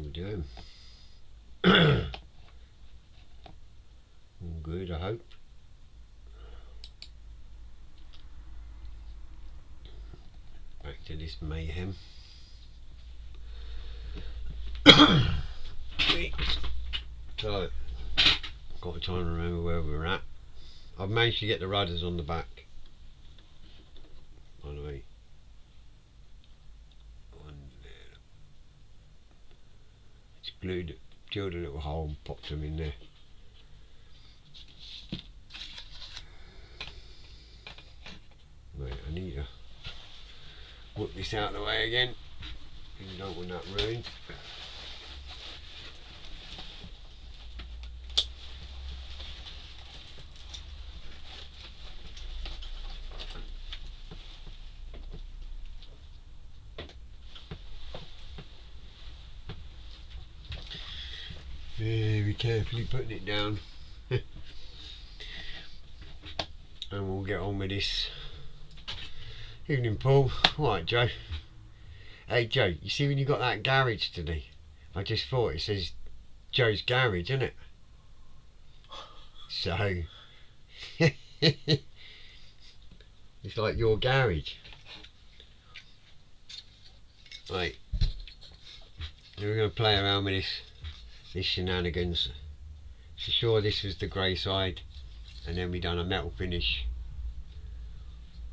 we doing? All good, I hope. Back to this mayhem. So, got to try and remember where we were at. I've managed to get the rudders on the back. By the way. Just drilled a little hole and popped them in there. Right, I need to whip this out of the way again. You don't want that ruined. Very carefully putting it down. And we'll get on with this. Evening, Paul. Alright, Joe. Hey, Joe, you see when you got that garage today? I just thought it says Joe's Garage, isn't it? So, it's like your garage. Right. We're going to play around with this shenanigans. So sure, this was the grey side, and then we done a metal finish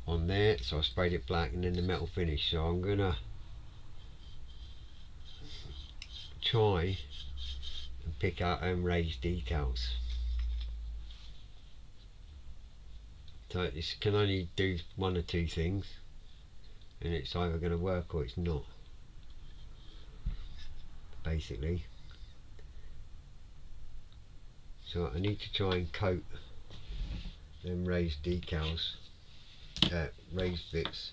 on there, so I sprayed it black and then the metal finish. So I'm gonna try and pick out and raise details. So this can only do one or two things, and it's either going to work or it's not, basically. So I need to try and coat them raised decals, raised bits.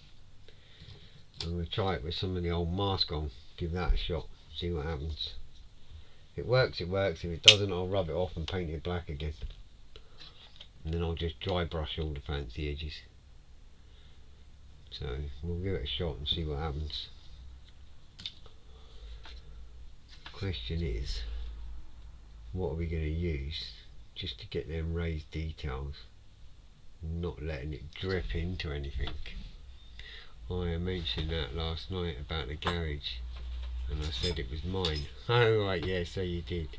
I'm going to try it with some of the old mask on, give that a shot, see what happens. If it works, it works. If it doesn't, I'll rub it off and paint it black again. And then I'll just dry brush all the fancy edges. So we'll give it a shot and see what happens. Question is, what are we going to use just to get them raised details, not letting it drip into anything? I mentioned that last night about the garage, and I said it was mine. Oh right, yeah, so you did.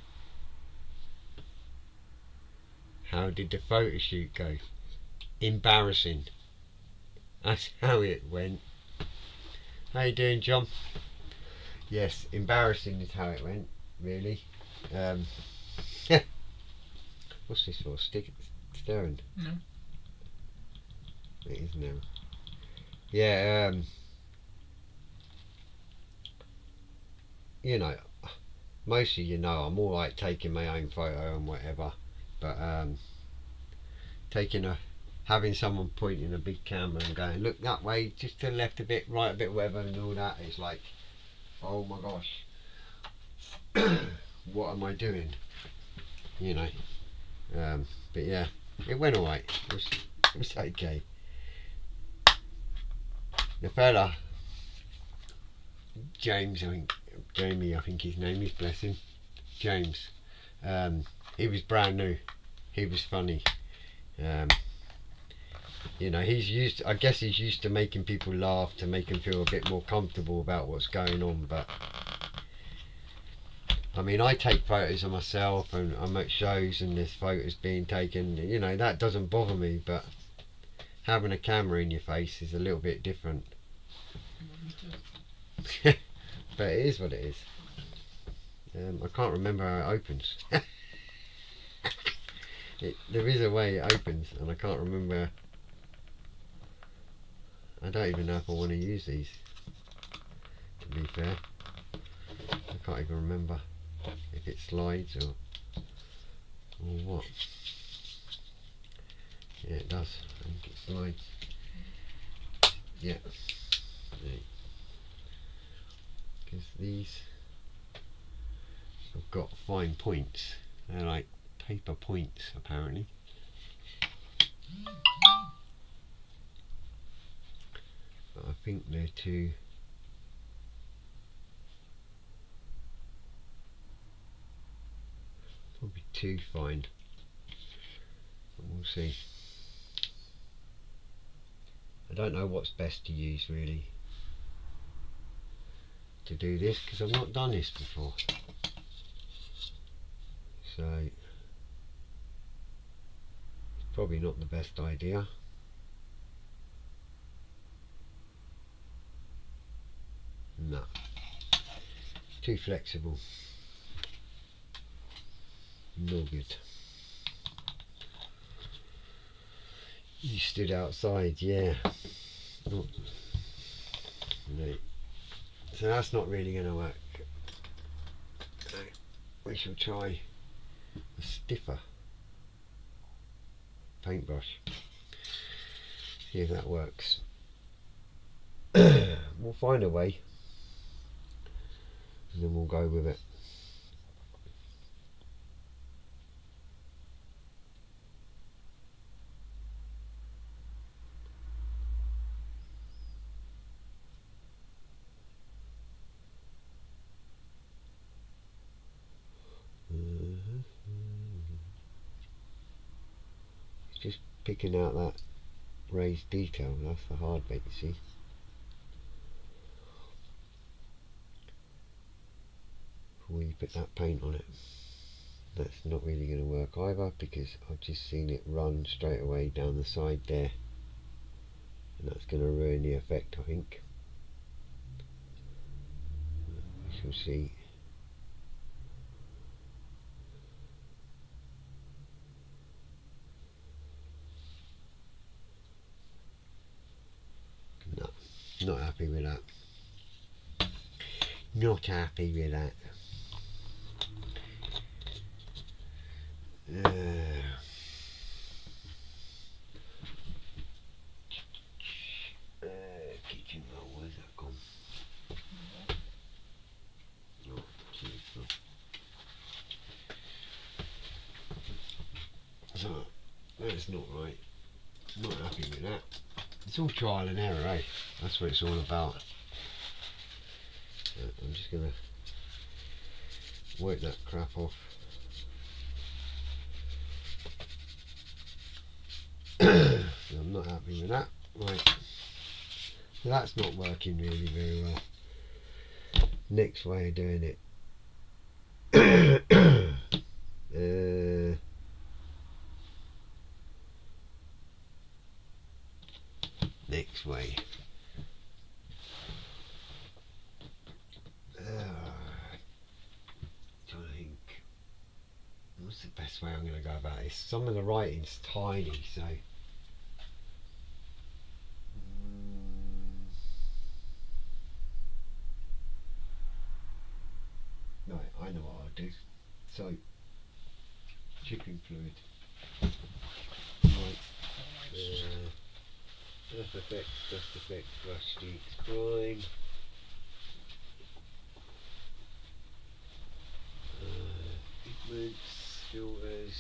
How did the photo shoot go? Embarrassing. That's how it went. How you doing, John? Yes, embarrassing is how it went, really. What's this for? Stirring? No. It is now. Yeah, you know, mostly, you know, I'm all like taking my own photo and whatever, but having someone pointing a big camera and going, look that way, just to the left a bit, right a bit, whatever, and all that, it's like, oh my gosh, what am I doing? You know. But yeah, it went alright. It was okay. The fella, James, Jamie, I think his name is, bless him, James. He was brand new. He was funny. You know, I guess he's used to making people laugh, to make them feel a bit more comfortable about what's going on. But I mean, I take photos of myself and I'm at shows and there's photos being taken, you know, that doesn't bother me, but having a camera in your face is a little bit different. But it is what it is. I can't remember how it opens. There is a way it opens and I can't remember. I don't even know if I want to use these, to be fair. I can't even remember if it slides or what. Yeah, it does. I think it slides. Yeah. Because these have got fine points. They're like paper points, apparently. But I think they're too too fine. We'll see. I don't know what's best to use really to do this, because I've not done this before. So it's probably not the best idea. No, too flexible. No good. You stood outside, yeah. Not, no. So that's not really going to work. We shall try a stiffer paintbrush. See if that works. We'll find a way, and then we'll go with it. It's just picking out that raised detail. That's the hard bit, you see. Before you put that paint on it. That's not really going to work either, because I've just seen it run straight away down the side there, and that's going to ruin the effect, I think. We shall see. No, not happy with that. Not happy with that. Kitchen roll, where's that gone? Oh, so, that's not right. Not happy with that. It's all trial and error, eh? That's what it's all about. I'm just going to work that crap off. I'm not happy with that. Right, so that's not working really very well. Next way of doing it. Next way. Trying to think, what's the best way I'm going to go about this? Some of the writing's tiny, so right, I know what I'll do. So, chipping fluid. Right. Dust effect, rusty prime. Pigments, filters,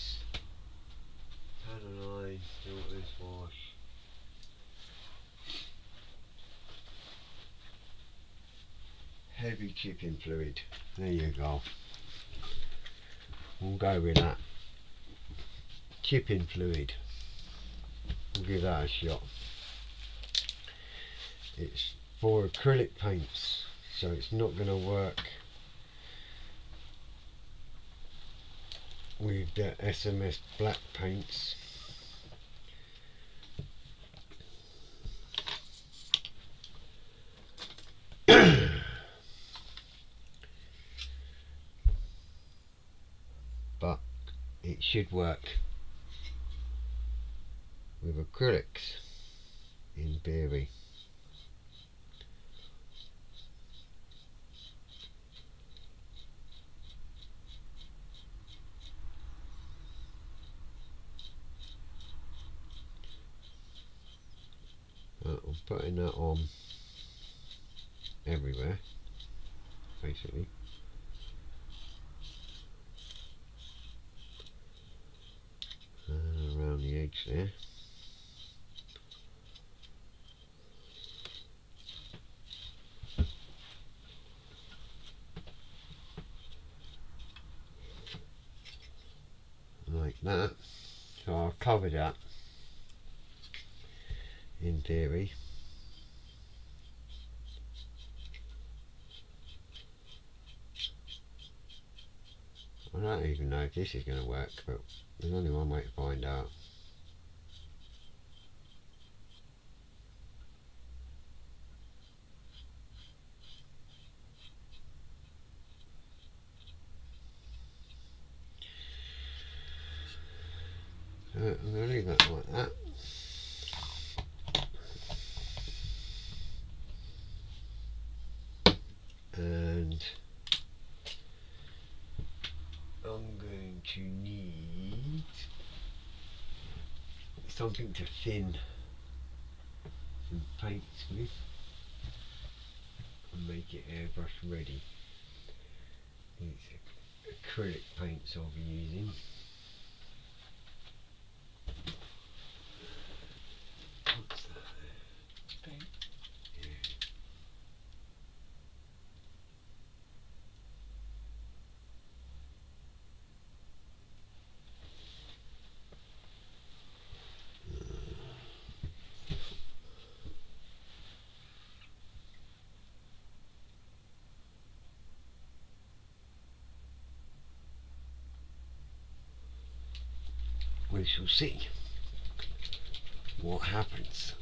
aniline, filters, wash. Heavy chipping fluid. There you go. We'll go with that. Chipping fluid. We'll give that a shot. It's for acrylic paints, so it's not going to work with the SMS black paints. But it should work with acrylics in theory. I'm putting that on everywhere, basically. Around the edge there. that, so I'll cover that in theory. I don't even know if this is going to work, but there's only one way to find out. So I'm going to leave that like that. And I'm going to need something to thin some paints with and make it airbrush ready. These acrylic paints I'll be using. What's that? Paint. Yeah. We shall see what happens.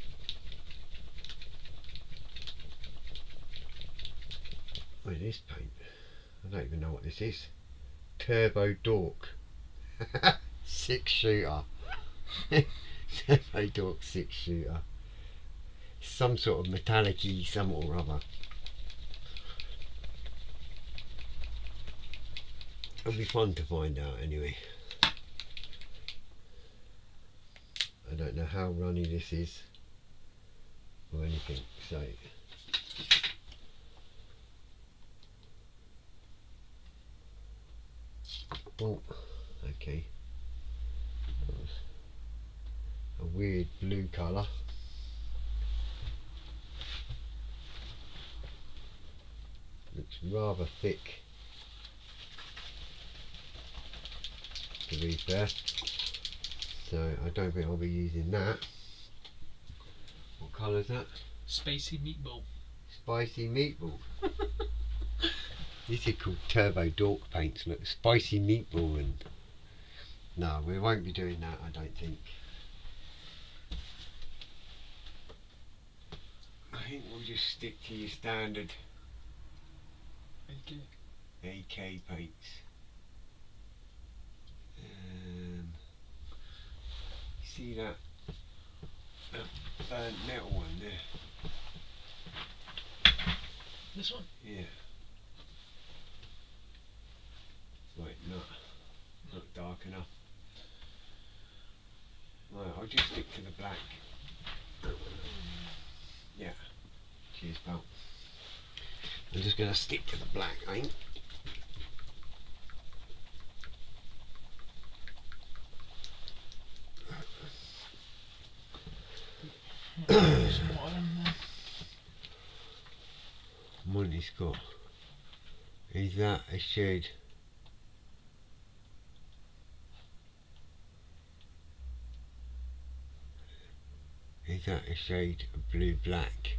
What is this paint? I don't even know what this is. Turbo Dork. 6-shooter. Turbo Dork 6-shooter. Some sort of metallic-y some or other. It'll be fun to find out anyway. I don't know how runny this is or anything, so oh, okay. A weird blue colour. Looks rather thick, to be fair. So I don't think I'll be using that. What colour is that? Spacey meatball. Spicy meatball. These are called Turbo Dork paints. Look, spicy meatball, and no, we won't be doing that. I don't think. I think we'll just stick to your standard AK paints. See that burnt metal one there? This one? Yeah. Right, not dark enough. Right, I'll just stick to the black. Yeah. Cheers, pal. I'm just going to stick to the black, I think. Some water in there. Money Scott. Is that a shade? Is that a shade of blue black?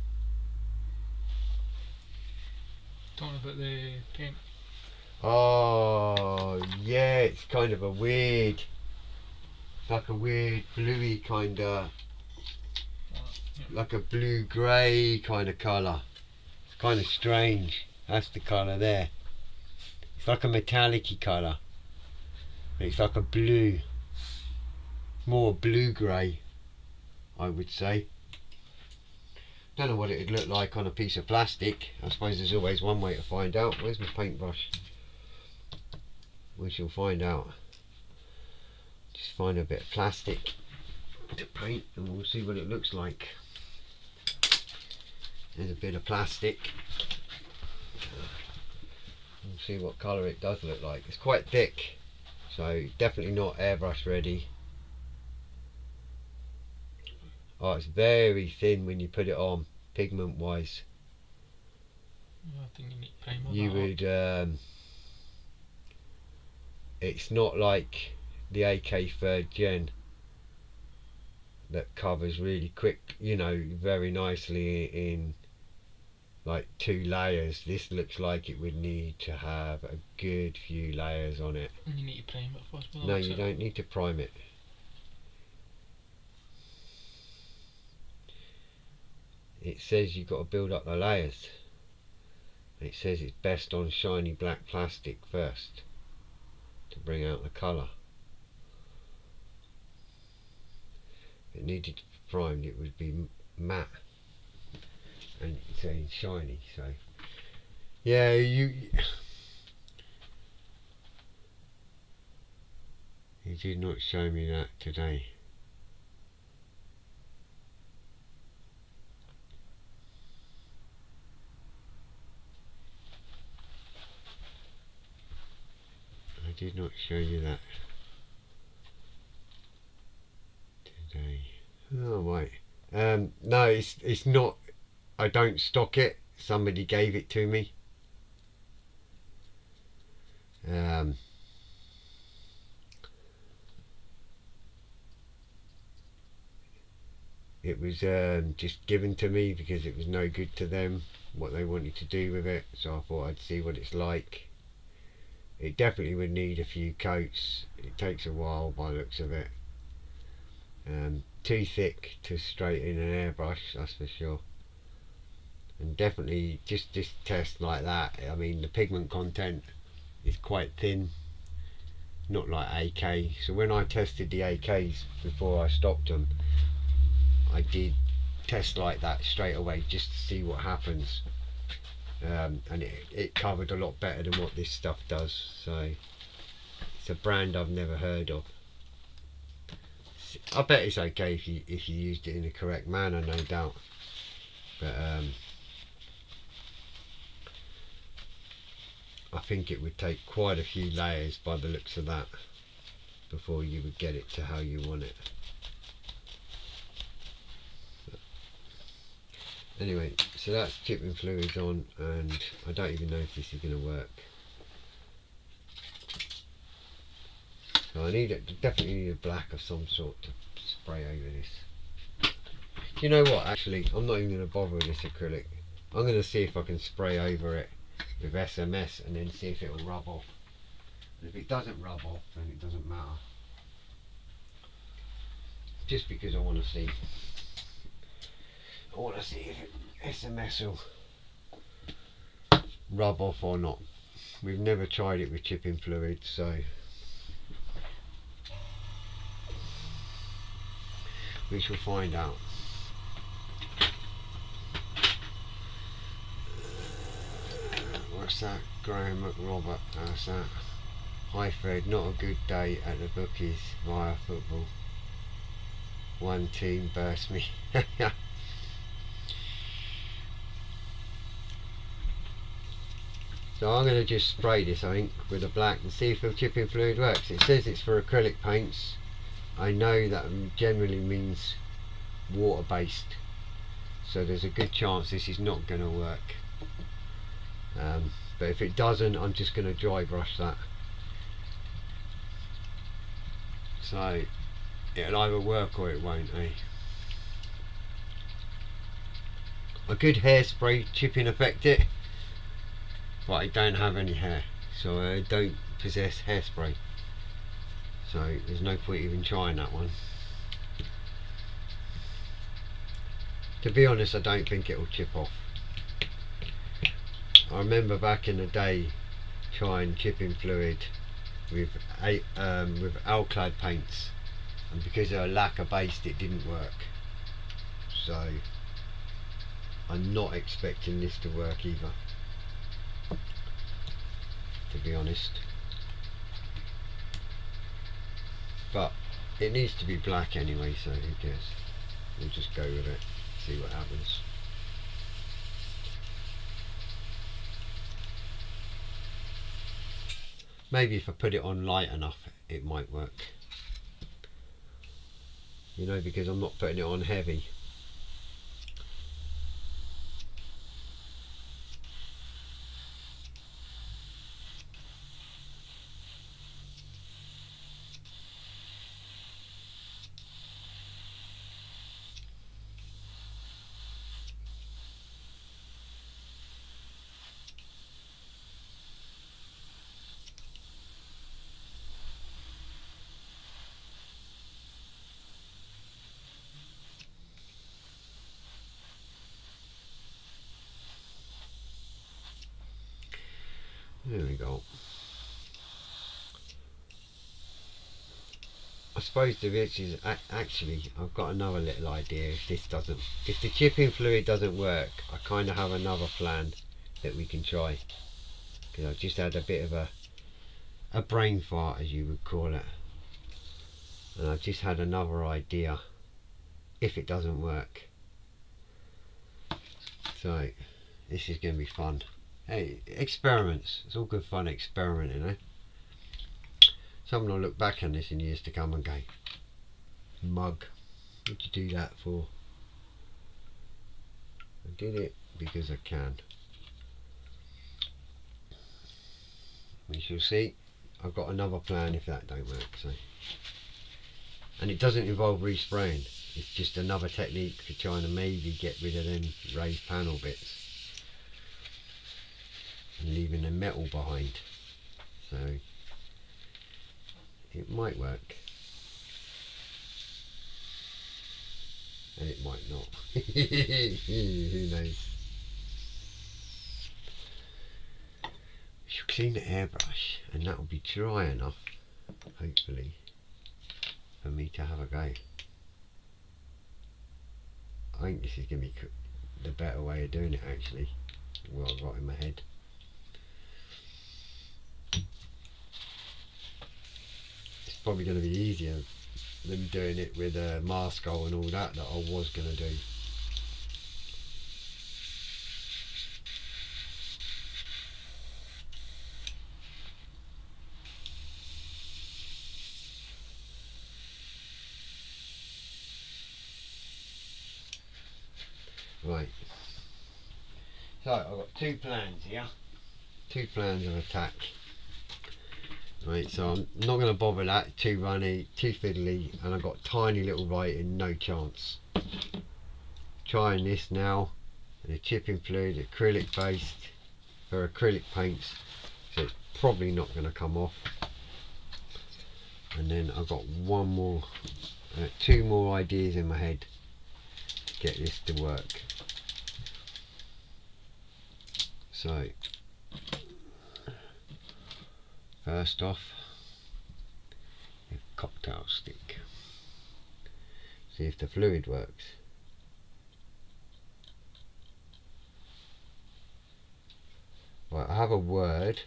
Talking about the paint. Oh yeah, it's kind of a weird, like a weird bluey kind of, like a blue grey kind of colour. It's kind of strange. That's the colour there. It's like a metallic-y colour. It's like a blue, more blue grey, I would say. Don't know what it would look like on a piece of plastic. I suppose there's always one way to find out. Where's my paintbrush? We shall find out. Just find a bit of plastic to paint and we'll see what it looks like. There's a bit of plastic. We'll see what colour it does look like. It's quite thick, so definitely not airbrush ready. Oh, it's very thin when you put it on, pigment wise. I think you need primer. You would, it's not like the AK 3rd Gen that covers really quick, you know, very nicely in like 2 layers. This looks like it would need to have a good few layers on it. And you need to prime it first. No, you don't need to prime it. It says you've got to build up the layers. It says it's best on shiny black plastic first to bring out the colour. If it needed to be primed, it would be matte, and it's saying shiny. So yeah, you did not show me that today. I did not show you that today. Oh wait, no, it's not. I don't stock it. Somebody gave it to me. It was just given to me because it was no good to them what they wanted to do with it, so I thought I'd see what it's like. It definitely would need a few coats. It takes a while by the looks of it. Too thick to straighten an airbrush, that's for sure. And definitely just test like that. I mean, the pigment content is quite thin, not like AK. So when I tested the AKs before I stocked them, I did test like that straight away just to see what happens. And it covered a lot better than what this stuff does. So it's a brand I've never heard of. I bet it's okay if you used it in the correct manner, no doubt. But I think it would take quite a few layers by the looks of that before you would get it to how you want it. Anyway, so that's chipping fluids on, and I don't even know if this is going to work. So I definitely need a black of some sort to spray over this. You know what, actually, I'm not even going to bother with this acrylic. I'm going to see if I can spray over it with SMS and then see if it will rub off. And if it doesn't rub off, then it doesn't matter. Just because I want to see. I want to see if SMS will rub off or not. We've never tried it with chipping fluid, so we shall find out. What's that? Graham McRobert, how's that? Hi Fred, not a good day at the bookies via football. One team burst me. So I'm going to just spray this, I think, with a black and see if the chipping fluid works. It says it's for acrylic paints. I know that generally means water based, so there's a good chance this is not going to work. But if it doesn't, I'm just going to dry brush that. So it'll either work or it won't, eh? A good hairspray chipping affect it, but I don't have any hair, so I don't possess hairspray, so there's no point even trying that one. To be honest, I don't think it will chip off. I remember back in the day trying chipping fluid with alclad paints, and because of a lack of base it didn't work. So I'm not expecting this to work either, to be honest. But it needs to be black anyway, so who cares? We'll just go with it, see what happens. Maybe if I put it on light enough it might work. You know, because I'm not putting it on heavy. I suppose the risk is actually I've got another little idea. If the chipping fluid doesn't work, I kind of have another plan that we can try, because I've just had a bit of a brain fart, as you would call it, and I've just had another idea if it doesn't work. So this is going to be fun. Hey, experiments, it's all good fun experimenting, eh? Someone will look back on this in years to come and go, mug, what'd you do that for? I did it because I can. We shall see. I've got another plan if that don't work. So, and it doesn't involve respraying. It's just another technique for trying to maybe get rid of them raised panel bits and leaving the metal behind. So it might work, and it might not. Who knows? We should clean the airbrush, and that will be dry enough, hopefully, for me to have a go. I think this is going to be the better way of doing it, actually. What I've got in my head. It's probably going to be easier than doing it with a mask on and all that I was going to do. Right, so I've got two plans here, two plans of attack. Right, so I'm not going to bother that, too runny, too fiddly, and I've got tiny little writing, no chance. Trying this now, and a chipping fluid, acrylic based, for acrylic paints, so it's probably not going to come off. And then I've got one more, two more ideas in my head to get this to work. So first off, a cocktail stick. See if the fluid works. Right, I have a word.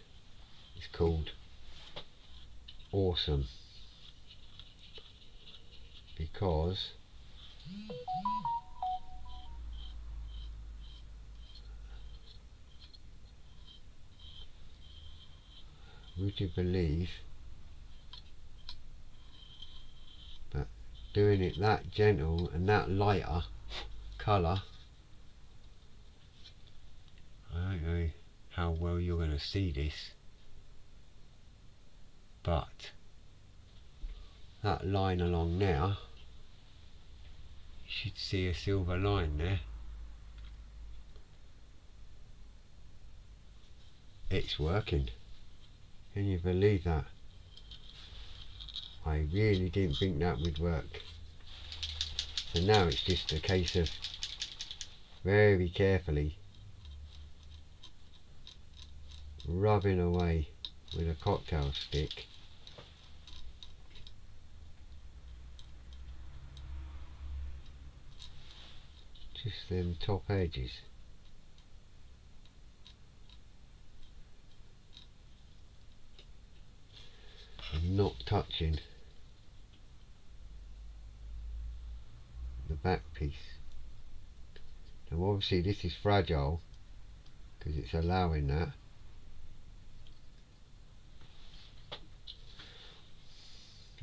It's called awesome, because would you believe that doing it that gentle and that lighter colour, I don't know how well you're going to see this, but that line along there, you should see a silver line there. It's working. Can you believe that? I really didn't think that would work. So now it's just a case of very carefully rubbing away with a cocktail stick just them top edges. And not touching the back piece. Now obviously this is fragile because it's allowing that.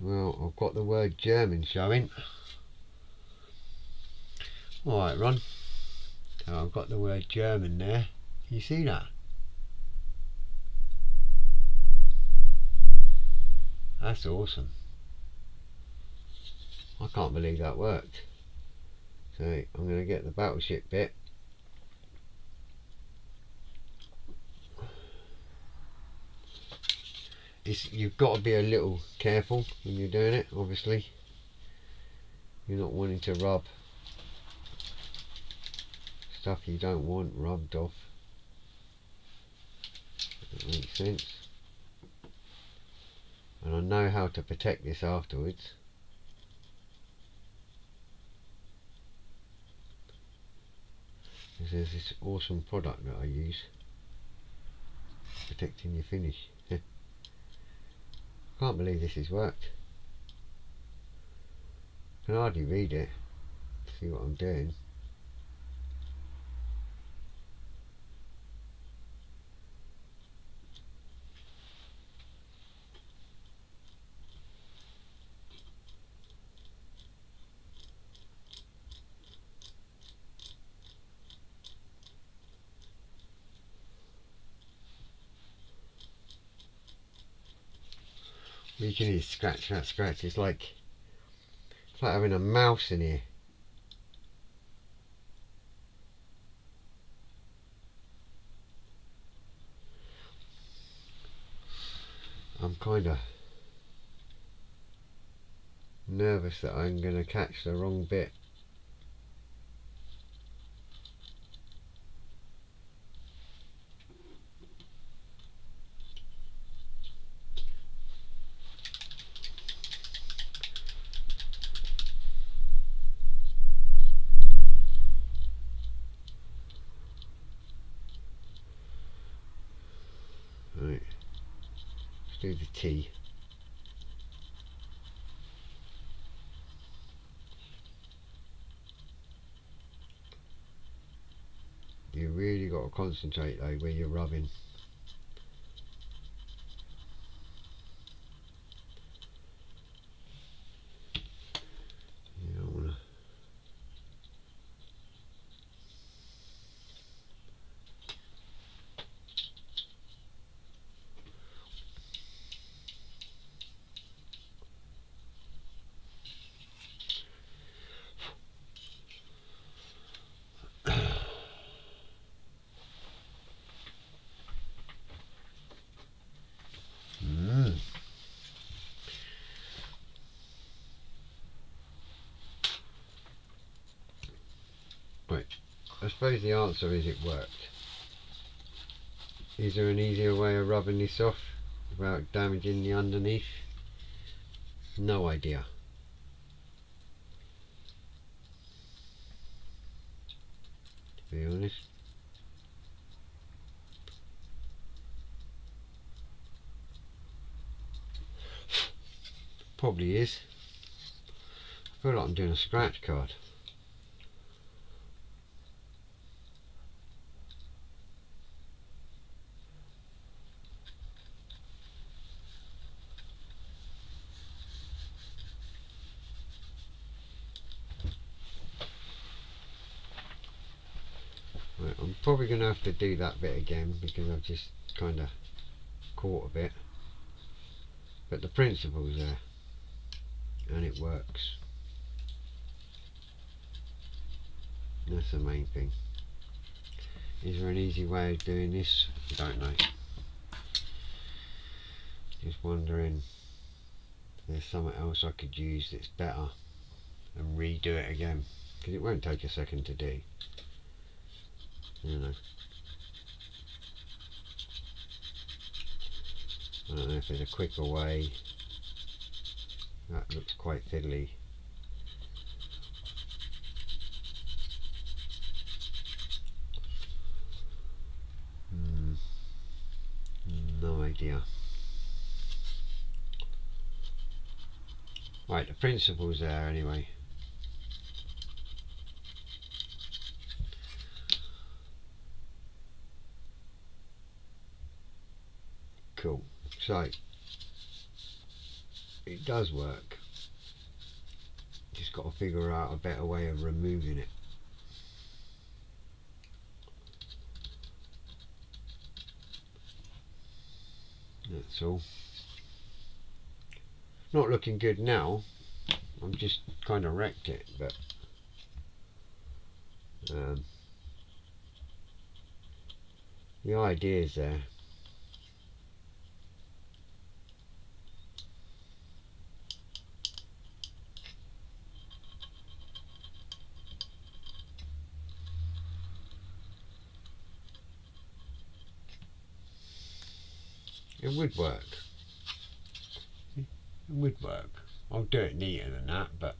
Well, I've got the word German showing. Alright, Ron. So I've got the word German there. Can you see that? That's awesome. I can't believe that worked. So I'm going to get the battleship bit. You've got to be a little careful when you're doing it, obviously. You're not wanting to rub stuff you don't want rubbed off. That makes sense. And I know how to protect this afterwards. because there's this awesome product that I use protecting your finish. Can't believe this has worked. I can hardly read it. See what I'm doing. You can hear scratch, that scratch. It's like having a mouse in here. I'm kinda nervous that I'm gonna catch the wrong bit. Right, let's do the T. You really got to concentrate though when you're rubbing. You don't want to. Right, I suppose the answer is it worked. Is there an easier way of rubbing this off without damaging the underneath? No idea. To be honest. Probably is. I feel like I'm doing a scratch card. Right, I'm probably going to have to do that bit again because I've just kind of caught a bit. But the principle's there and it works. That's the main thing. Is there an easy way of doing this? I don't know. Just wondering if there's something else I could use that's better and redo it again, because it won't take a second to do. You know. I don't know if there's a quicker way. That looks quite fiddly. No idea. Right, the principle's there anyway. Cool. So it does work. Just got to figure out a better way of removing it. That's all. Not looking good now. I'm just kind of wrecked it, but the idea is there. It would work. It would work. I'll do it neater than that, but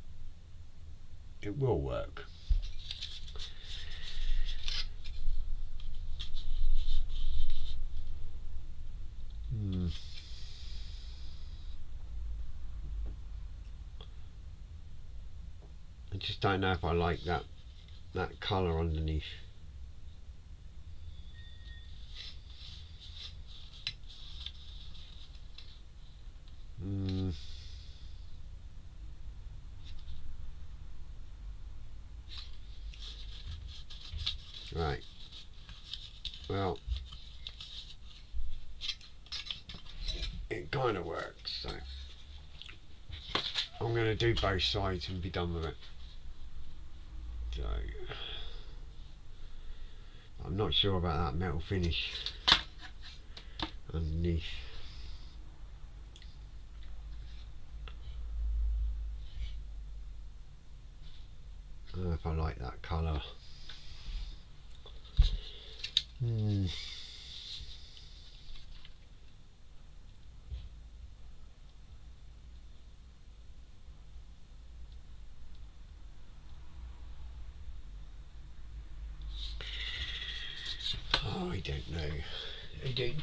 it will work. just don't know if I like that colour underneath. Right, well, it kind of works, so I'm going to do both sides and be done with it. So I'm not sure about that metal finish underneath. I don't know if I like that colour. Oh, I don't know. I don't know. I did.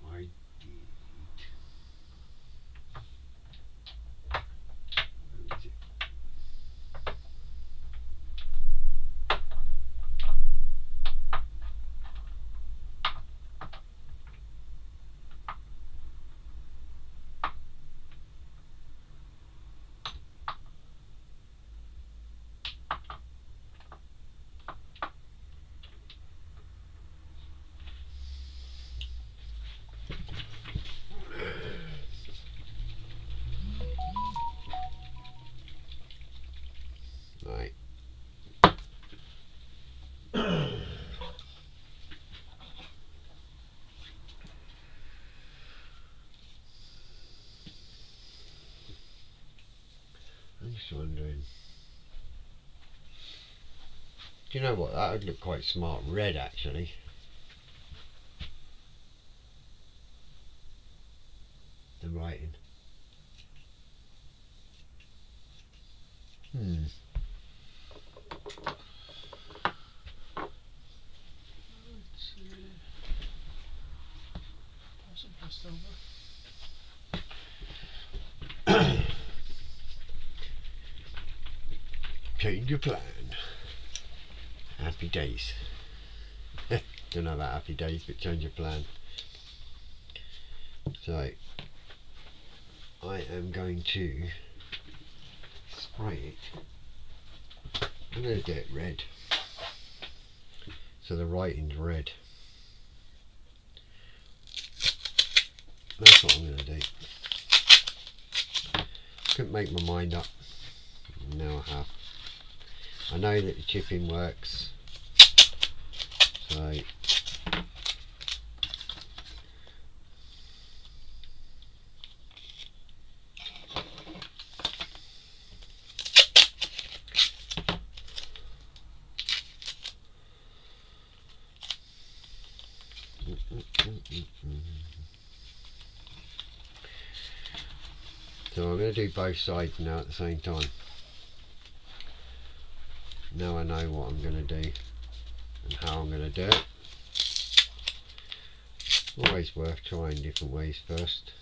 Where is it? Right. I'm just wondering. Do you know what? That would look quite smart red, actually. The writing. Pass it past over. Change your plan. Happy days. Don't know about happy days, but change your plan. So I am going to spray it. I'm going to do it red, so the writing's red. That's what I'm going to do. Couldn't make my mind up. Now I have. I know that the chipping works, so I'm going to do both sides now at the same time. Now I know what I'm going to do and how I'm going to do it. Always worth trying different ways first,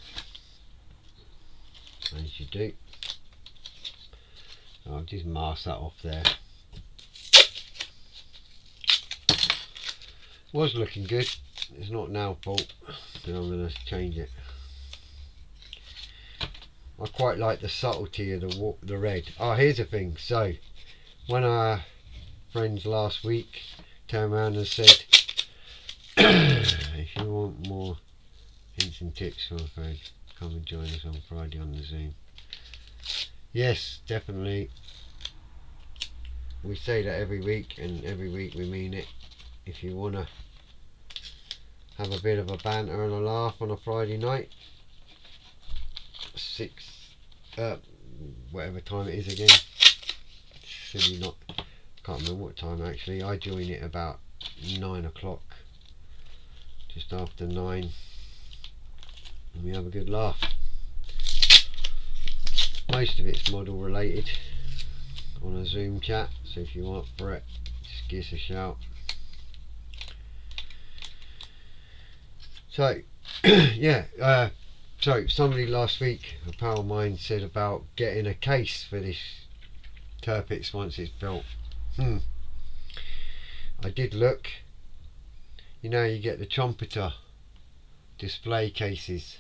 as you do. So I'll just mask that off there. Was looking good. It's not now fault, so I'm going to change it. I quite like the subtlety of the red. Oh, here's the thing. So when our friends last week turned around and said, if you want more hints and tips for friends, come and join us on Friday on the Zoom. Yes, definitely. We say that every week, and every week we mean it. If you want to have a bit of a banter and a laugh on a Friday night, 6 whatever time it is again, silly, not, can't remember what time actually. I join it about 9 o'clock, just after 9, and we have a good laugh. Most of it's model related on a Zoom chat, so if you want for it, just give us a shout. So yeah, So somebody last week, a pal of mine, said about getting a case for this Turpix once it's built. I did look. You know, you get the trumpeter display cases.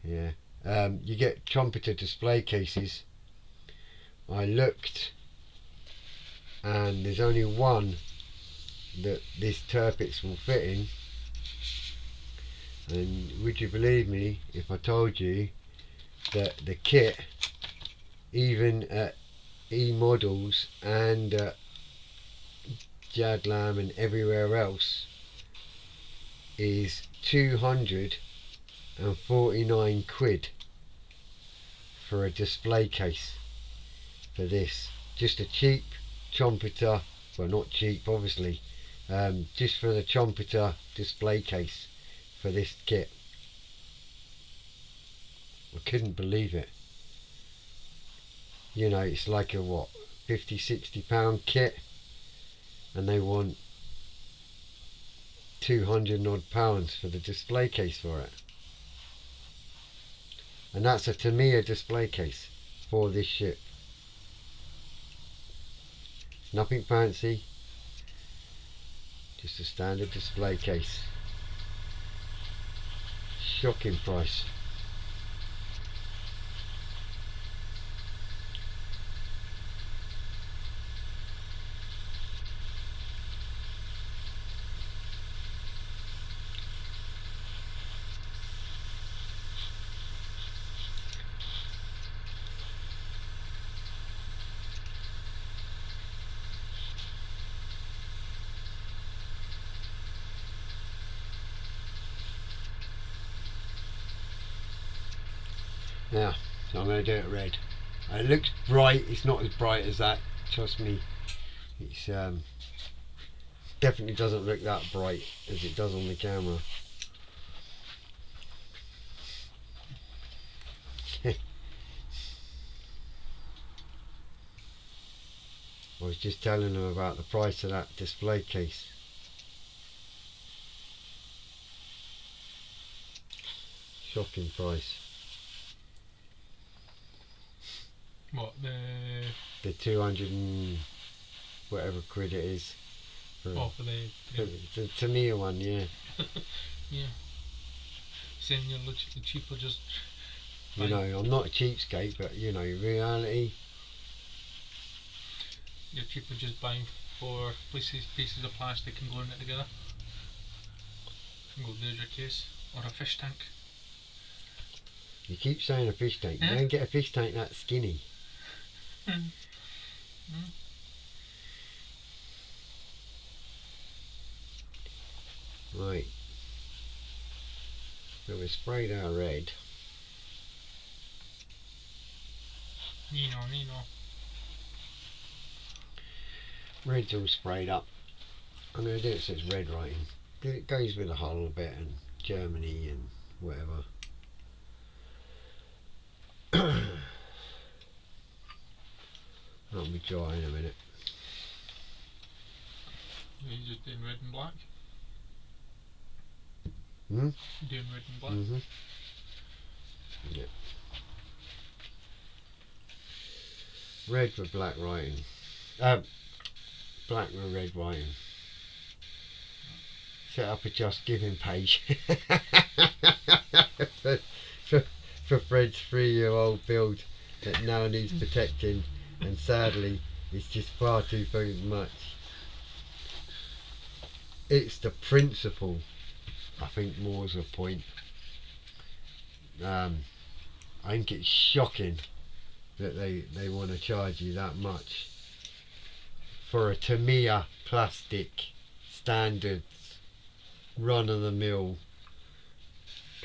Yeah. You get trumpeter display cases. I looked, and there's only one that this Turpix will fit in. And would you believe me if I told you that the kit, even at E-Models and Jadlam and everywhere else, is 249 quid for a display case for this. Just a cheap trumpeter, well, not cheap obviously, just for the trumpeter display case for this kit. I couldn't believe it. You know, it's like a what, 50-60 pound kit, and they want 200 odd pounds for the display case for it. And that's a Tamiya display case for this ship. Nothing fancy, just a standard display case. Shocking price. Now, so I'm going to do it red. It looks bright, it's not as bright as that, trust me. It's definitely doesn't look that bright as it does on the camera. I was just telling them about the price of that display case. Shocking price. What, The 200 and whatever quid it is. For for the the Tamiya one, yeah. yeah. Saying you're literally cheaper just You know, I'm not a cheapskate, but you know, reality. you're cheaper just buying 4 pieces of plastic and gluing it together. And go, there's your case. Or a fish tank. You keep saying a fish tank. You don't get a fish tank that skinny. Right. So we sprayed our red. Nino. Red's all sprayed up. I'm going to do it so it's red writing. It goes with the Hull a bit and Germany and whatever. That'll be dry in a minute. You're just doing red and black. Hmm? Doing red and black. Mm-hmm. Yeah. Red with black writing. Black with red writing. Set up a Just Giving page for Fred's 3-year-old build that now needs protecting, and sadly it's just far too fucking much. It's the principle, I think, more is the point. I think it's shocking that they want to charge you that much for a Tamiya plastic standard run-of-the-mill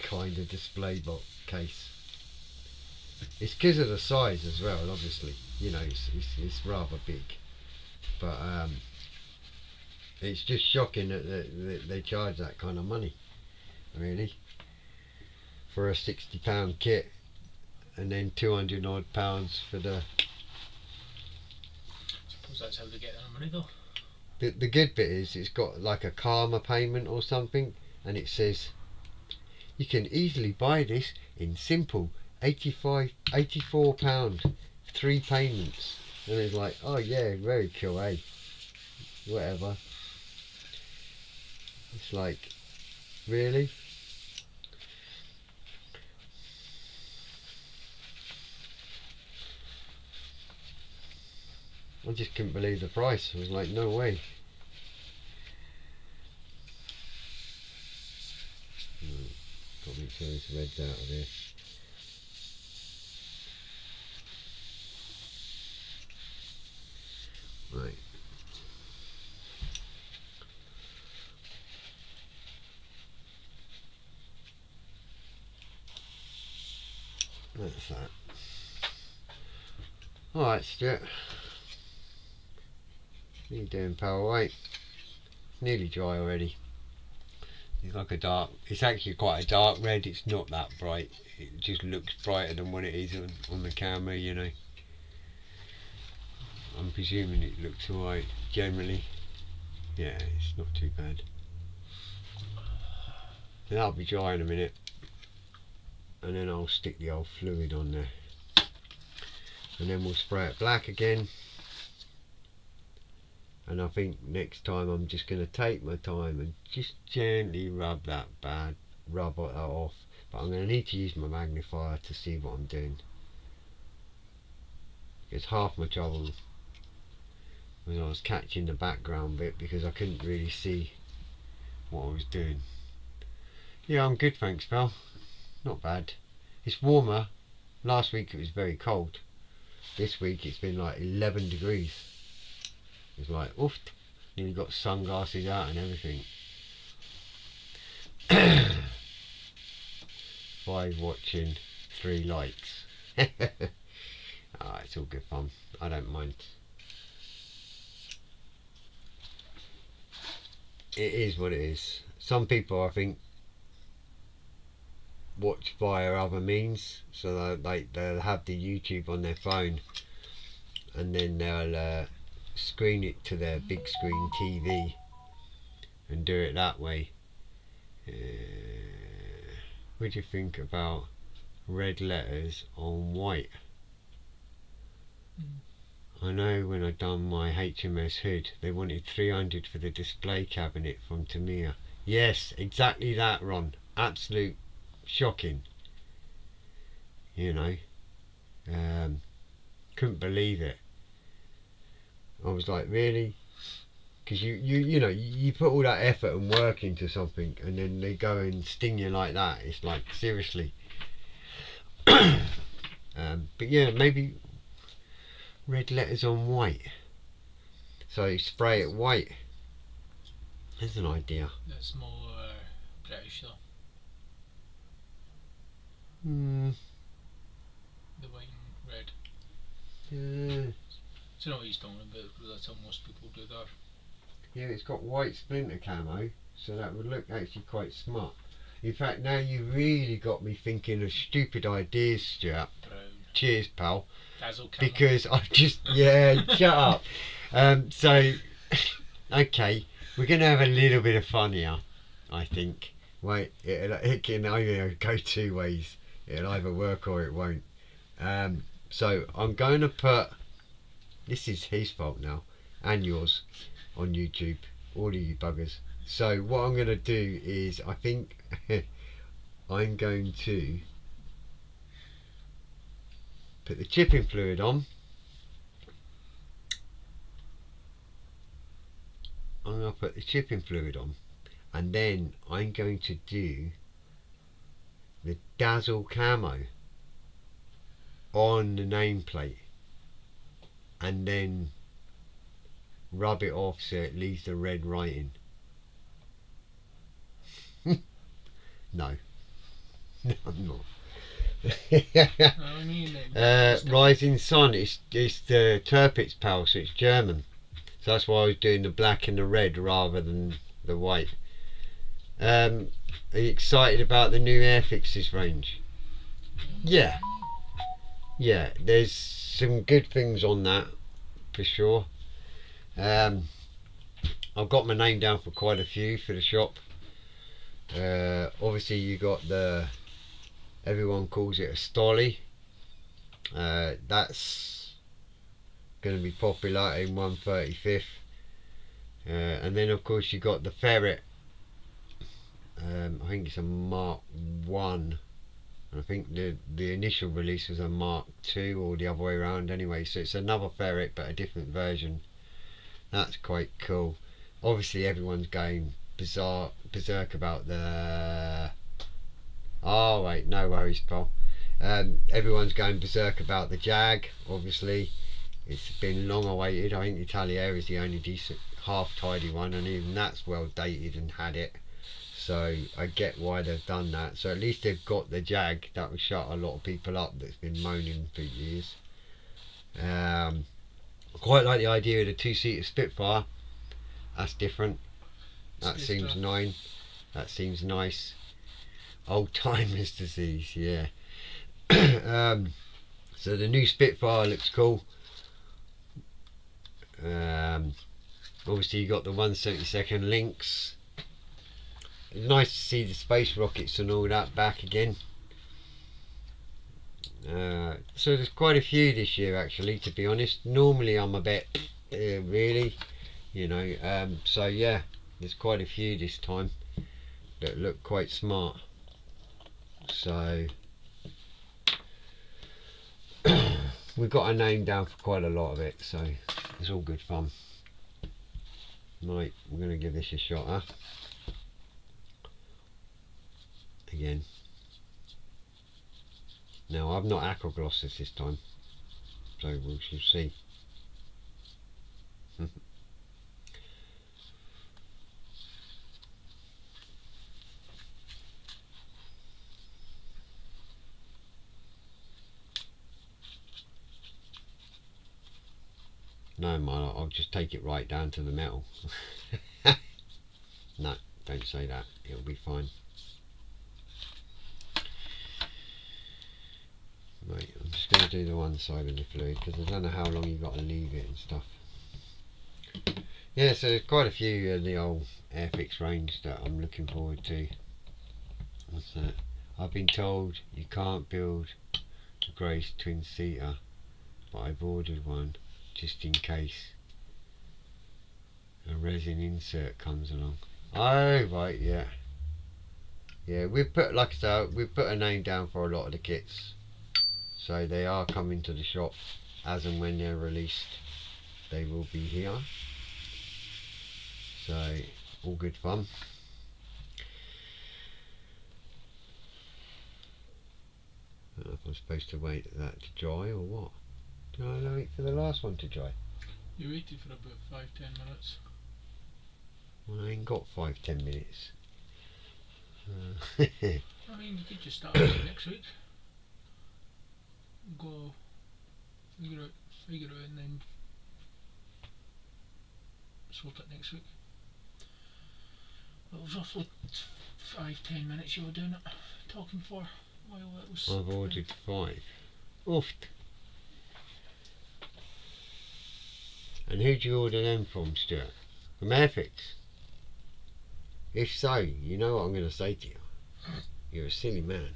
kind of display box case. It's because of the size as well, obviously. You know, it's rather big, but it's just shocking that they charge that kind of money, really, for a £60 kit, and then 200 odd pounds for the. Suppose that's how they get their money though. the good bit is it's got like a karma payment or something, and it says you can easily buy this in simple £84, 3 payments. And it's like, oh yeah, very cool, eh? Whatever. It's like, really? I just couldn't believe the price. I was like, no way. Got to make sure this red's out of here. Right. That's that. Alright, Stuart. What are you doing, pal? Right. Nearly dry already. It's like a dark, it's actually quite a dark red. It's not that bright. It just looks brighter than what it is on the camera, you know. I'm presuming it looks alright generally. Yeah, it's not too bad. So that'll be dry in a minute, and then I'll stick the old fluid on there, and then we'll spray it black again. And I think next time I'm just going to take my time and just gently rub that off. But I'm going to need to use my magnifier to see what I'm doing, because half my trouble was I was catching the background bit because I couldn't really see what I was doing. Yeah, I'm good, thanks, pal. Not bad. It's warmer. Last week it was very cold. This week it's been like 11 degrees. It's like, oof, nearly got sunglasses out and everything. 5 watching, 3 likes. It's all good fun. I don't mind. It is what it is. Some people, I think, watch via other means, so they'll have the YouTube on their phone, and then they'll screen it to their big screen TV and do it that way. What do you think about red letters on white? I know when I done my HMS hood, they wanted 300 for the display cabinet from Tamiya. Yes, exactly that, Ron. Absolute shocking. You know, couldn't believe it. I was like, really? Because you know, you put all that effort and work into something, and then they go and sting you like that. It's like, seriously. But yeah, maybe red letters on white, so you spray it white. There's an idea. That's more British though. The white and red. Yeah. So you know what he's talking about, because that's how most people do that. Yeah, it's got white splinter camo, so that would look actually quite smart. In fact, now you really got me thinking of stupid ideas, Stuart. Brown. Cheers, pal. Dazzle camo. Because I just, yeah, shut up. So, okay, we're going to have a little bit of fun here, I think. Wait, it can either go 2 ways. It'll either work or it won't. So I'm going to put, this is his fault now, and yours, on YouTube, all of you buggers. So what I'm going to do is, I think I'm going to put the chipping fluid on. I'm going to put the chipping fluid on, and then I'm going to do the Dazzle camo on the nameplate, and then rub it off so it leaves the red writing. No. No, I'm not. I mean, Rising Sun, it's the Tirpitz pal, so it's German. So that's why I was doing the black and the red rather than the white. Are you excited about the new Airfixes range? Yeah. Yeah, there's some good things on that, for sure. I've got my name down for quite a few for the shop. Obviously you got the, everyone calls it a stolly. That's going to be popular in 135th. And then of course you got the ferret. I think it's a Mark 1. I think the initial release was a Mark 2 or the other way around anyway, so it's another ferret but a different version. That's quite cool. Obviously everyone's going berserk about the... Oh wait, no worries pal. Everyone's going berserk about the Jag, obviously. It's been long awaited. I think the Italiere is the only decent half tidy one, and even that's well dated and had it. So I get why they've done that. So at least they've got the Jag. That will shut a lot of people up that's been moaning for years. I quite like the idea of the two-seater Spitfire. That's different. That seems nice. That seems nice. Old timers disease, yeah. So the new Spitfire looks cool. Obviously you got the 1/72 Lynx. It's nice to see the space rockets and all that back again. So there's quite a few this year actually, to be honest. Normally I'm a bit really, you know, so yeah, there's quite a few this time that look quite smart. So we've got a name down for quite a lot of it, so it's all good fun. Right, we're going to give this a shot, huh? Again. Now I've not aquaglossed this time, so we shall see. No man, I'll just take it right down to the metal. No, don't say that, it'll be fine. Right, I'm just going to do the one side of the fluid because I don't know how long you've got to leave it and stuff. Yeah, so there's quite a few of the old Airfix range that I'm looking forward to. What's that? I've been told you can't build a Grace twin seater, but I've ordered one just in case a resin insert comes along. Oh right, yeah. Yeah, we've put, like I said, we've put a name down for a lot of the kits. So they are coming to the shop as and when they're released. They will be here. So all good fun. I don't know if I'm supposed to wait for that to dry or what. Do I wait for the last one to dry? You waited for about 5-10 minutes. Well, I ain't got 5-10 minutes. I mean, you could just start it next week. Go figure it out and then sort it next week. Well, it was roughly 5-10 minutes you were doing it, talking for while it was... I've ordered 5. Oof. And who'd you order them from, Stuart? From Airfix? If so, you know what I'm going to say to you. You're a silly man.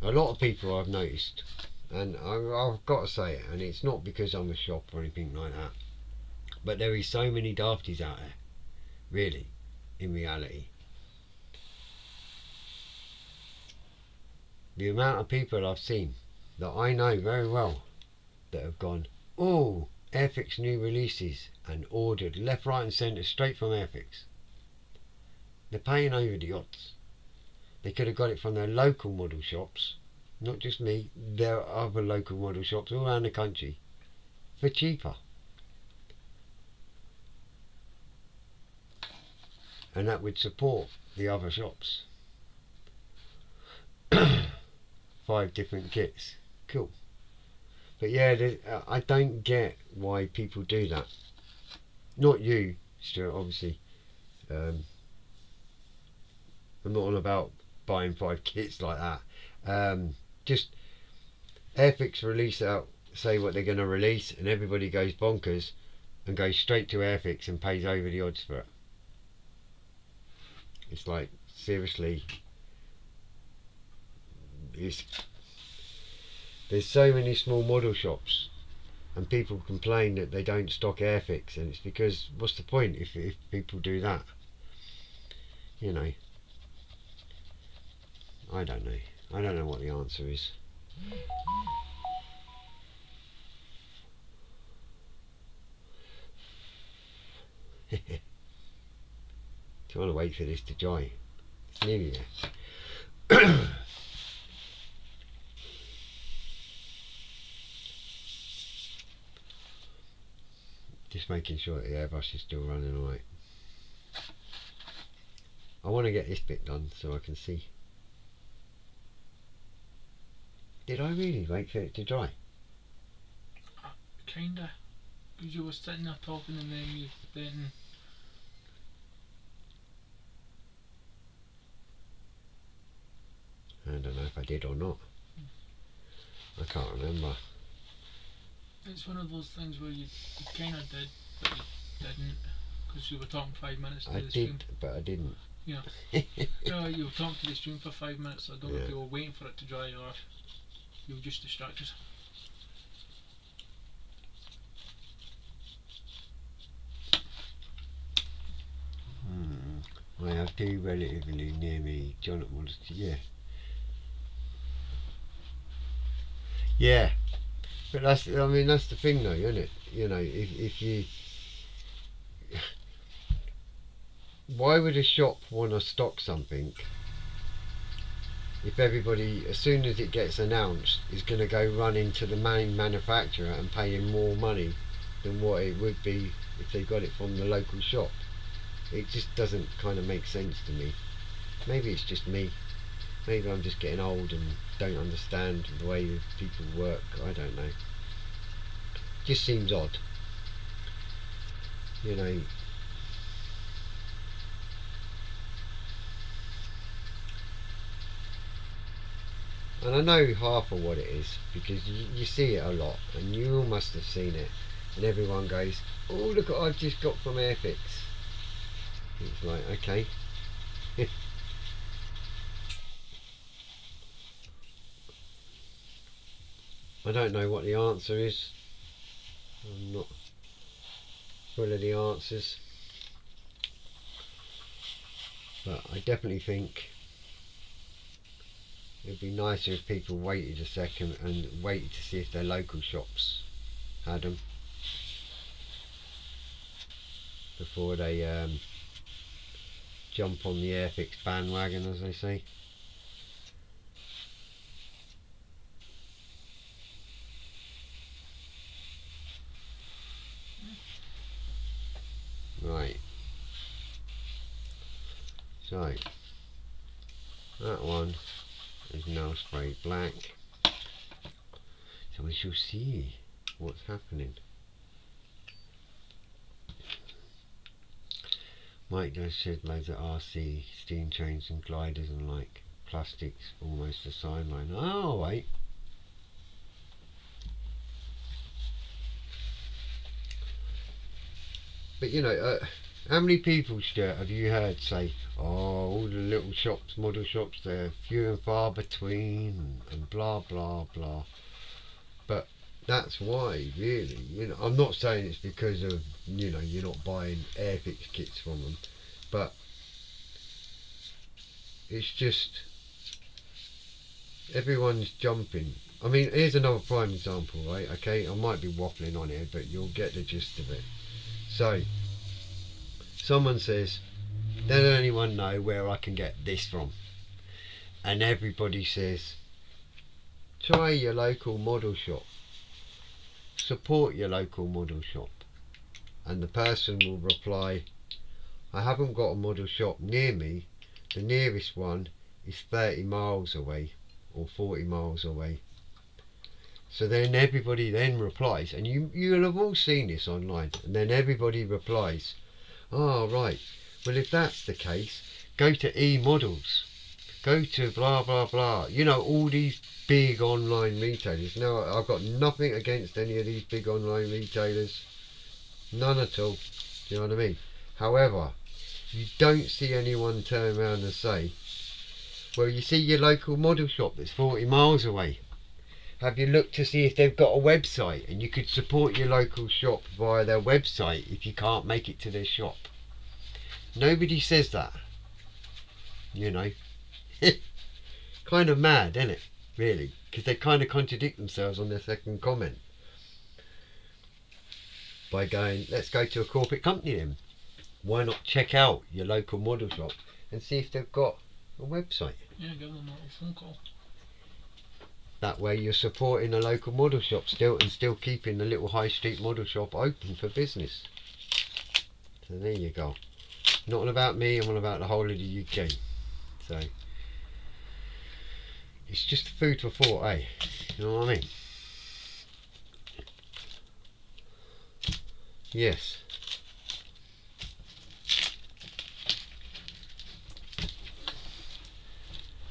A lot of people I've noticed, and I've got to say it, and it's not because I'm a shop or anything like that, but there is so many dafties out there, really, in reality. The amount of people I've seen that I know very well that have gone, oh, Airfix new releases, and ordered left, right and centre straight from Airfix. They're paying over the odds. They could have got it from their local model shops, not just me, there are other local model shops all around the country for cheaper. And that would support the other shops. 5 different kits, cool. But yeah, I don't get why people do that. Not you, Stuart, obviously. I'm not on about buying 5 kits like that. Just Airfix release out, say what they're going to release, and everybody goes bonkers. and goes straight to Airfix and pays over the odds for it. It's like, seriously, there's so many small model shops, and people complain that they don't stock Airfix, and it's because, what's the point if people do that? You know, I don't know. I don't know what the answer is. Trying to wait for this to dry. It's nearly there. Just making sure that the airbrush is still running alright. I want to get this bit done so I can see. Did I really wait for it to dry? Kinda. Because you were sitting there talking and then I don't know if I did or not. I can't remember. it's one of those things where you kinda did, but you didn't. Because you were talking 5 minutes to I the stream. did, but I didn't. Yeah. You were talking to the stream for 5 minutes. I don't know if you were waiting for it to dry or you were just distracted. I have two relatively near me. John, yeah. Yeah. But that's, I mean, that's the thing though, isn't it? You know, if you... Why would a shop want to stock something if everybody, as soon as it gets announced, is going to go run into the main manufacturer and pay him more money than what it would be if they got it from the local shop? It just doesn't kind of make sense to me. Maybe it's just me. Maybe I'm just getting old and don't understand the way people work. I don't know. Just seems odd. You know. And I know half of what it is because you see it a lot, and you all must have seen it. And everyone goes, "Oh, look what I've just got from Airfix." It's like, okay. I don't know what the answer is. I'm not full of the answers. But I definitely think it'd be nicer if people waited a second and waited to see if their local shops had them before they jump on the Airfix bandwagon, as they say. Right. So that one is now sprayed black. So we shall see what's happening. Mike just said loads of RC, steam trains and gliders and like plastics almost a sideline. Oh wait. But you know, how many people, Stuart, have you heard say, "Oh, all the little shops, model shops, they're few and far between," and blah blah blah. But that's why, really, you know, I'm not saying it's because of, you know, you're not buying Airfix kits from them, but it's just everyone's jumping. I mean, here's another prime example, right? Okay, I might be waffling on here, but you'll get the gist of it. So, someone says, "Does anyone know where I can get this from?" And everybody says, "Try your local model shop. Support your local model shop." And the person will reply, "I haven't got a model shop near me. The nearest one is 30 miles away or 40 miles away." So then everybody then replies, and you'll have all seen this online, and then everybody replies, "Oh right, well if that's the case, go to e-models, go to blah blah blah," you know, all these big online retailers. Now, I've got nothing against any of these big online retailers, None at all. Do you know what I mean? However, you don't see anyone turn around and say, well, you see your local model shop that's 40 miles away. Have you looked to see if they've got a website and you could support your local shop via their website if you can't make it to their shop? Nobody says that. You know. Kind of mad, isn't it? Really? Because they kind of contradict themselves on their second comment. By going, let's go to a corporate company then. Why not check out your local model shop and see if they've got a website? Yeah, give them a little phone call. That way you're supporting a local model shop still and still keeping the little high street model shop open for business. So there you go. Not all about me, I'm all about the whole of the UK. So it's just food for thought, eh? You know what I mean? Yes.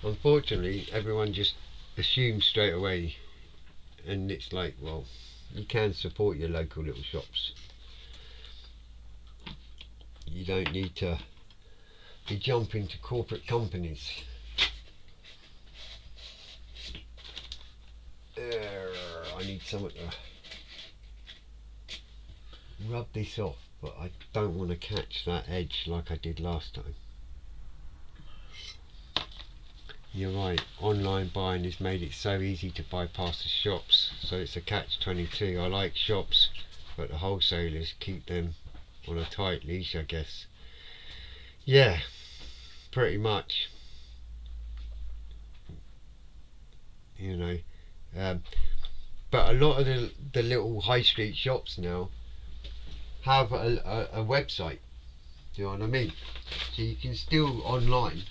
Unfortunately, everyone just assumes straight away, and it's like, well, you can support your local little shops. You don't need to be jumping to corporate companies. I need something to rub this off, but I don't want to catch that edge like I did last time. You're right, online buying has made it so easy to bypass the shops, so it's a catch-22. I like shops, but the wholesalers keep them on a tight leash, I guess. Yeah, pretty much. You know, but a lot of the little high street shops now have a website. Do you know what I mean? So you can still online,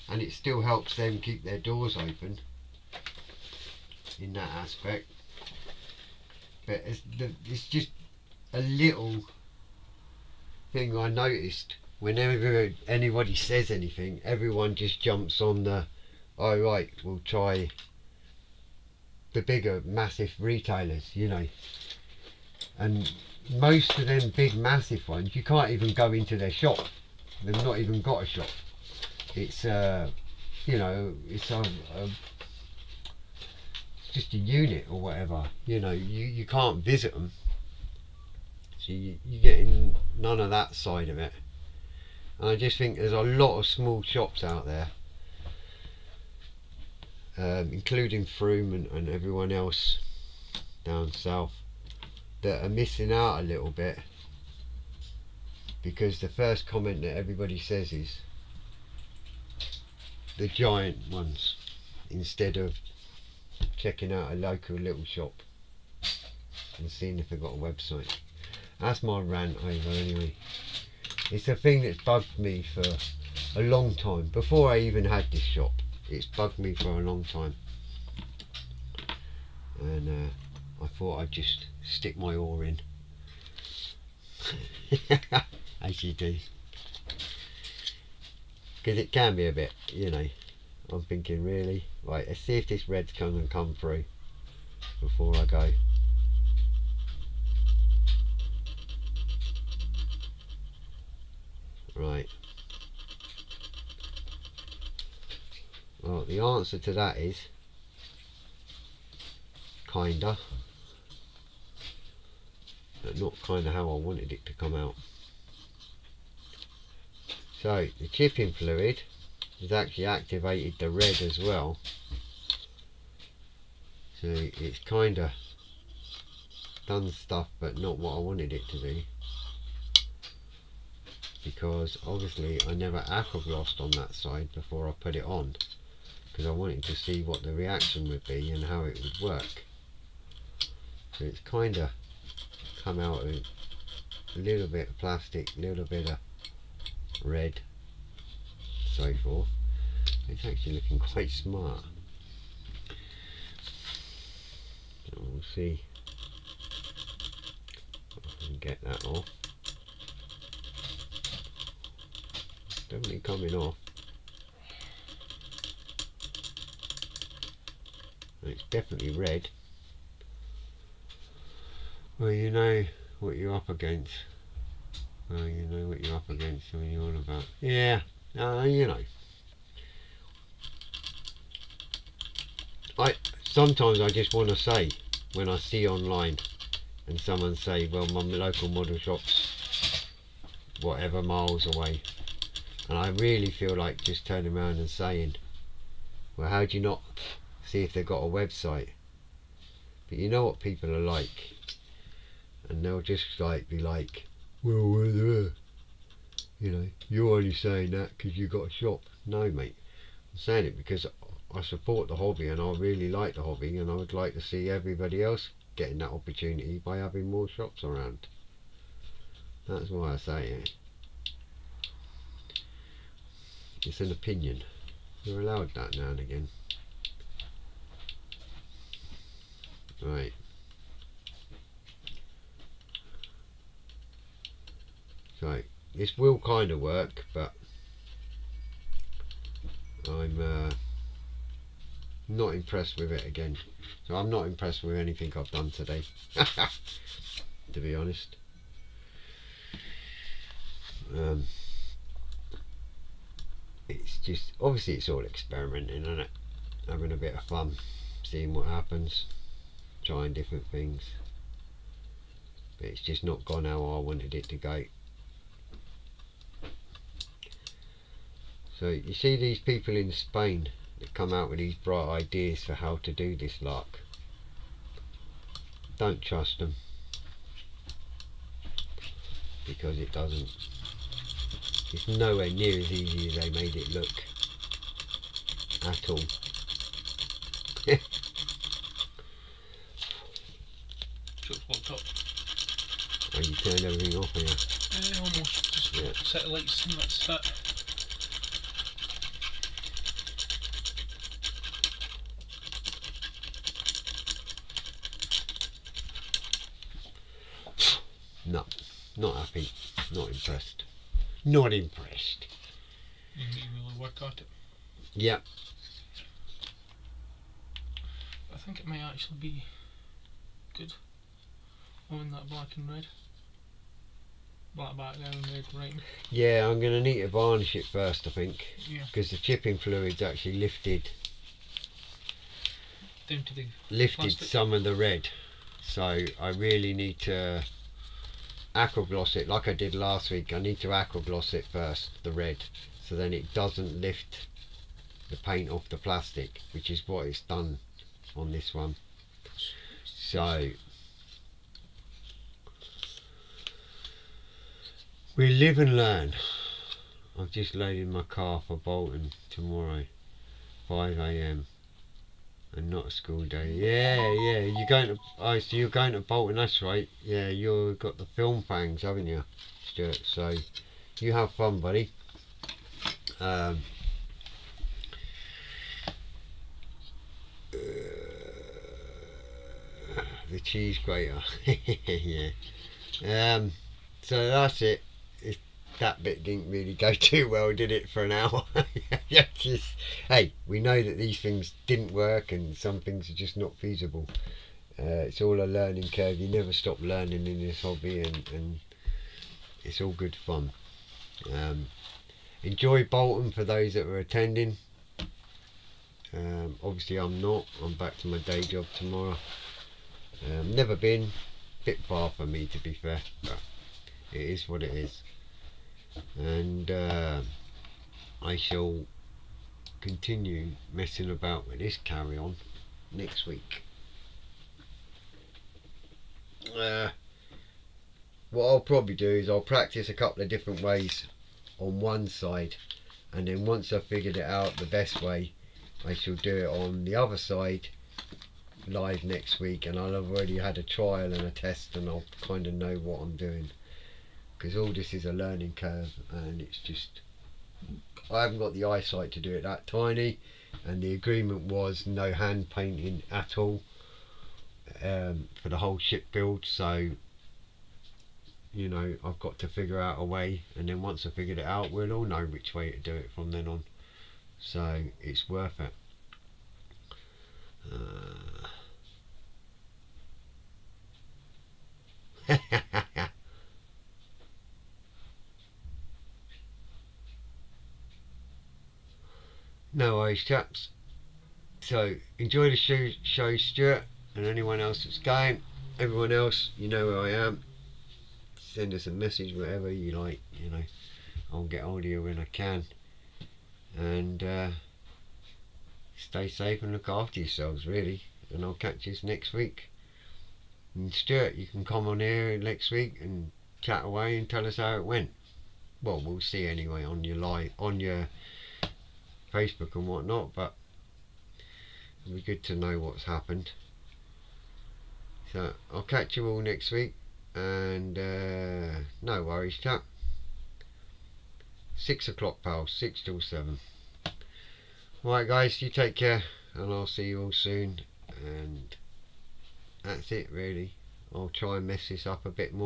and it still helps them keep their doors open in that aspect. But it's just a little thing I noticed. Whenever anybody says anything, everyone just jumps on the, oh right, we'll try the bigger massive retailers, you know. And most of them big massive ones, you can't even go into their shop. They've not even got a shop. It's you know, it's just a unit or whatever. You know, you can't visit them, so you're getting none of that side of it. And I just think there's a lot of small shops out there, including Froome and everyone else down south, that are missing out a little bit, because the first comment that everybody says is the giant ones, instead of checking out a local little shop and seeing if they've got a website. That's my rant over anyway. It's a thing that's bugged me for a long time. Before I even had this shop, it's bugged me for a long time. And I thought I'd just stick my oar in. As you do. Because it can be a bit, you know. I'm thinking, really? Right, let's see if this red's come through before I go. Right. Well, the answer to that is kinda, but not kinda how I wanted it to come out. So the chipping fluid has actually activated the red as well, so it's kinda done stuff but not what I wanted it to do, because obviously I never aqua glossed on that side before I put it on, because I wanted to see what the reaction would be and how it would work. So it's kinda come out with a little bit of plastic, a little bit of red, so forth. It's actually looking quite smart. So we'll see if I can get that off. It's definitely coming off. And it's definitely red. Well, you know, what you're up against. Well, you know what you're up against when you're on about. Yeah, you know. Sometimes I just want to say, when I see online and someone say, well, my local model shop's whatever miles away, and I really feel like just turning around and saying, well, how do you not see if they've got a website? But you know what people are like, and they'll just like be like, well, you know, you're only saying that because you got a shop. No, mate, I'm saying it because I support the hobby and I really like the hobby, and I would like to see everybody else getting that opportunity by having more shops around. That's why I say it. It's an opinion. You're allowed that now and again. Right. So this will kind of work, but I'm not impressed with it again. So I'm not impressed with anything I've done today, to be honest. It's just, obviously it's all experimenting, isn't it? Having a bit of fun, seeing what happens, trying different things. But it's just not gone how I wanted it to go. So you see these people in Spain that come out with these bright ideas for how to do this lark. Don't trust them, because it doesn't. It's nowhere near as easy as they made it look at all. Just locked up. Oh, you turned everything off here. Almost. Just Yeah. set the lights and that's that. No, not happy, not impressed. Not impressed. You need to really work at it. Yep. I think it may actually be good. Owning that black and red. Black background, red writing. Yeah, I'm going to need to varnish it first, I think. Yeah. Because the chipping fluid's actually lifted Down to the plastic. Some of the red. So I really need to aqua gloss it like I did last week. I need to aqua gloss it first, the red, so then it doesn't lift the paint off the plastic, which is what it's done on this one. So we live and learn. I've just loaded my car for Bolton tomorrow, 5 AM, and not a school day. Yeah, you're going to. Oh, so you're going to Bolton? That's right. Yeah, you've got the film fangs, haven't you, Stuart? So you have fun, buddy. The cheese grater. Yeah. So that's it. That bit didn't really go too well, did it, for an hour? Yeah, hey, we know that these things didn't work and some things are just not feasible. It's all a learning curve. You never stop learning in this hobby, and it's all good fun. Enjoy Bolton for those that were attending. Obviously I'm not. I'm back to my day job tomorrow. Never been. Bit far for me, to be fair, but it is what it is. And I shall continue messing about with this carry on next week. What I'll probably do is I'll practice a couple of different ways on one side, and then once I've figured it out the best way, I shall do it on the other side live next week, and I'll have already had a trial and a test, and I'll kind of know what I'm doing, because all this is a learning curve, and it's just, I haven't got the eyesight to do it that tiny, and the agreement was no hand painting at all for the whole ship build. So you know, I've got to figure out a way, and then once I figured it out, we'll all know which way to do it from then on. So it's worth it. No worries, chaps. So enjoy the show, Stuart, and anyone else that's going. Everyone else, you know where I am. Send us a message, whatever you like. You know, I'll get hold of you when I can. And stay safe and look after yourselves, really. And I'll catch you next week. And Stuart, you can come on here next week and chat away and tell us how it went. Well, we'll see anyway on your Facebook and whatnot, but it'll be good to know what's happened. So I'll catch you all next week, and no worries, chap. 6 o'clock, pal. 6 till 7. Alright, guys, you take care, and I'll see you all soon. And that's it, really. I'll try and mess this up a bit more.